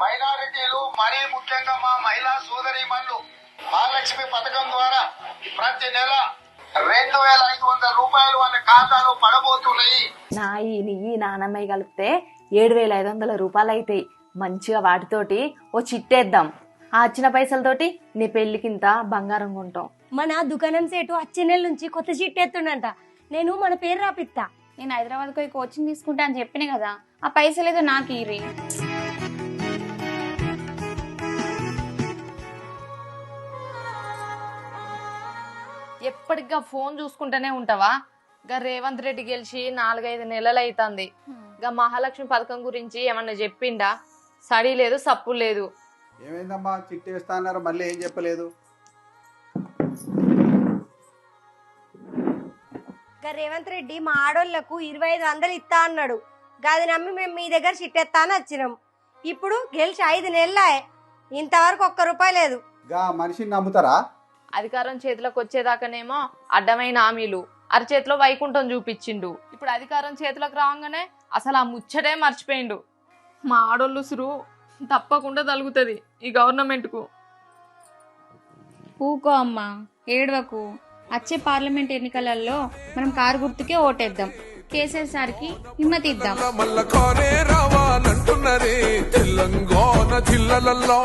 మైనారిటీలు మరీ ముఖ్యంగా మా మహిళా సోదరీమణులు మహాలక్ష్మి పథకం ద్వారా ప్రతి నెల 2,500 రూపాయలు వాళ్ళ ఖాతాలో పడబోతున్నాయి. నీ నానమ్మయ్య కలిపితే 7,500 రూపాయలు అవుతాయి. మంచిగా వాటితోటి ఓ చిట్టేద్దాం. ఆ వచ్చిన పైసలతోటి నీ పెళ్లికింత బంగారం కొంటాం. మన దుకాణం సేటు వచ్చే నెల నుంచి కొత్త చిట్టేస్తుండంట. నేను మన పేరు రాపిస్తా. నేను హైదరాబాద్ పోయి కోచింగ్ తీసుకుంటా అని చెప్పిన కదా, ఆ పైసలేదో నాకు ఇరి. ఎప్పటిగా ఫోన్ చూసుకుంటూనే ఉంటావా? గా రేవంత్ రెడ్డి గెలిచి 4-5 నెలలు అవుతుంది. గా మహాలక్ష్మి పథకం గురించి ఏమన్నా చెప్పిండా? సడి లేదు, సప్పు లేదు. ఏమైందమ్మా, చిట్టి వేస్తా అన్నారు, మళ్ళీ ఏం చెప్పలేదు? రేవంత్ రెడ్డి మా ఆడోళ్లకు 2,500 ఇస్తా అన్నాడు. గది నమ్మి మేము మీ దగ్గర చిట్టేస్తా అని వచ్చినాం. ఇప్పుడు గెలిచి 5 నెలలే, ఇంతవరకు 1 రూపాయి లేదు. గా మనిషిని నమ్ముతారా? అధికారం చేతిలోకి వచ్చేదాకానేమో అడ్డమైన హామీలు, అరచేతిలో వైకుంఠం చూపించిండు. ఇప్పుడు అధికారం చేతిలోకి రాగానే అసలు ఆ ముచ్చటే మర్చిపోయిండు. మా ఆడోళ్ళు సురు తప్పకుండా తలుగుతుంది ఈ గవర్నమెంట్ కు. ఊకో అమ్మా, ఏడవకు. వచ్చే పార్లమెంట్ ఎన్నికలలో మనం కారు గుర్తుకే ఓటేద్దాం. కేసీఆర్ సార్కి హిమ్మతి ఇద్దాం. తెలంగాణ జిల్లాలలో